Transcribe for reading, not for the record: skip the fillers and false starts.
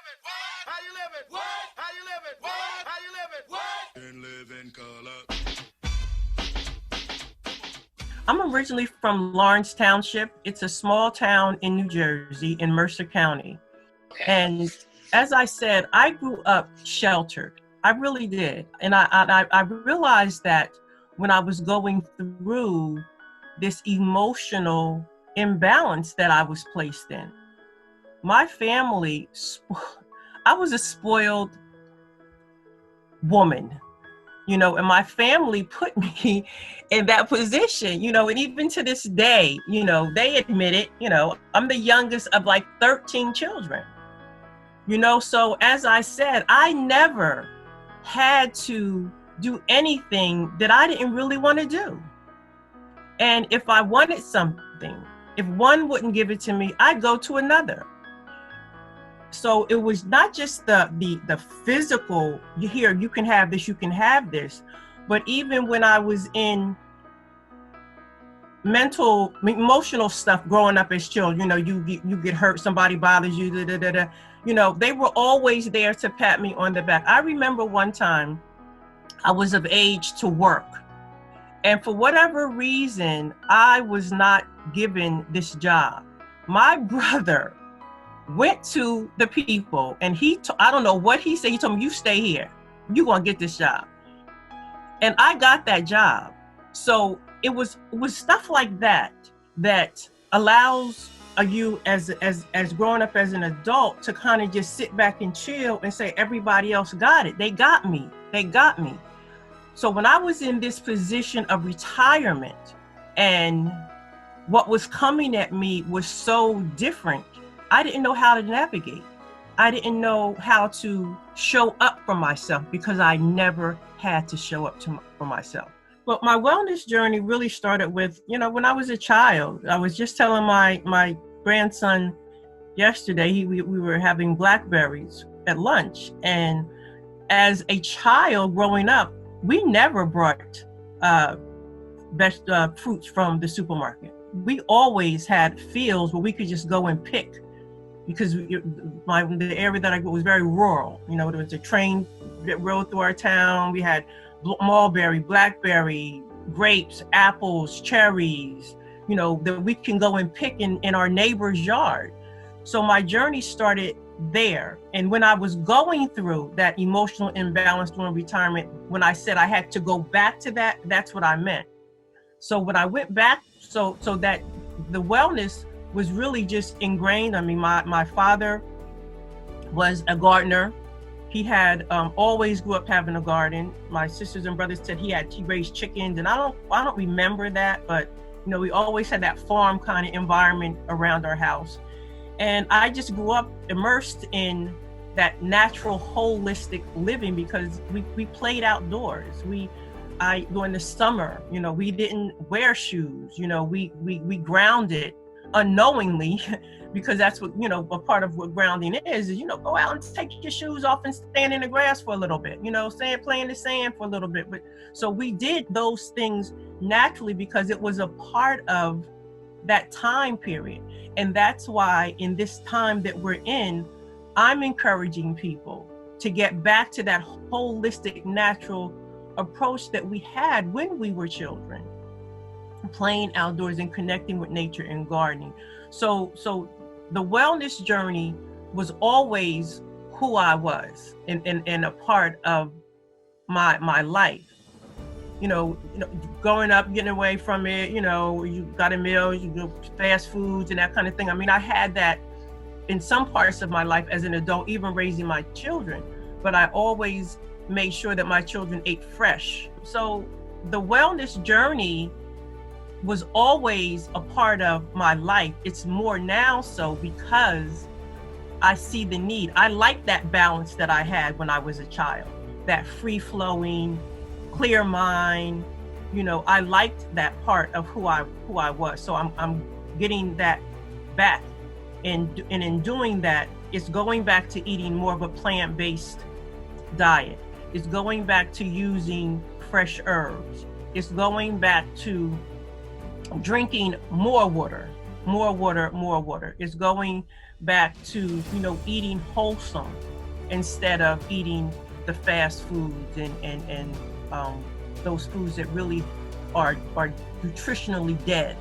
living? What? How you living? What? How you living? What? How you living? What? And live in color. I'm originally from Lawrence Township. It's a small town in New Jersey in Mercer County. Okay. And as I said, I grew up sheltered. I really did. And I realized that when I was going through this emotional imbalance that I was placed in. My family, I was a spoiled woman, you know, and my family put me in that position, you know, and even to this day, you know, they admit it, you know, I'm the youngest of like 13 children, you know, so as I said, I never had to do anything that I didn't really want to do. And if I wanted something, if one wouldn't give it to me, I'd go to another. So it was not just the physical, you hear, you can have this, you can have this, but even when I was in emotional stuff growing up as children, you know, you get hurt, somebody bothers you, you know, they were always there to pat me on the back. I remember one time I was of age to work. And for whatever reason, I was not given this job. My brother went to the people and I don't know what he said. He told me, you stay here. You're going to get this job. And I got that job. So it was stuff like that that allows you as growing up as an adult to kind of just sit back and chill and say, everybody else got it. They got me. They got me. So when I was in this position of retirement and what was coming at me was so different, I didn't know how to navigate. I didn't know how to show up for myself because I never had to show up for myself. But my wellness journey really started with, you know, when I was a child. I was just telling my grandson yesterday, we were having blackberries at lunch. And as a child growing up, we never brought fruits from the supermarket. We always had fields where we could just go and pick, because the area that I grew was very rural. You know, there was a train that rode through our town. We had mulberry, blackberry, grapes, apples, cherries, you know, that we can go and pick in our neighbor's yard. So my journey started there. And when I was going through that emotional imbalance during retirement, when I said I had to go back to that, that's what I meant. So when I went back, so that the wellness was really just ingrained. I mean, my father was a gardener. He had always grew up having a garden. My sisters and brothers said he raised chickens, and I don't remember that, but you know, we always had that farm kind of environment around our house. And I just grew up immersed in that natural, holistic living because we played outdoors. During the summer, you know, we didn't wear shoes. You know, we grounded unknowingly because that's what, you know, a part of what grounding is, you know, go out and take your shoes off and stand in the grass for a little bit, you know, play in the sand for a little bit. But so we did those things naturally because it was a part of that time period. And that's why in this time that we're in, I'm encouraging people to get back to that holistic, natural approach that we had when we were children, playing outdoors and connecting with nature and gardening. So the wellness journey was always who I was and a part of my life. You know, growing up, getting away from it, you know, you got a meal, you go fast foods and that kind of thing. I mean, I had that in some parts of my life as an adult, even raising my children, but I always made sure that my children ate fresh. So the wellness journey was always a part of my life. It's more now so because I see the need. I like that balance that I had when I was a child, that free flowing, clear mind. You know, I liked that part of who I was. So I'm getting that back, and in doing that, it's going back to eating more of a plant-based diet. It's going back to using fresh herbs. It's going back to drinking more water. It's going back to, eating wholesome instead of eating the fast foods and those foods that really are nutritionally dead.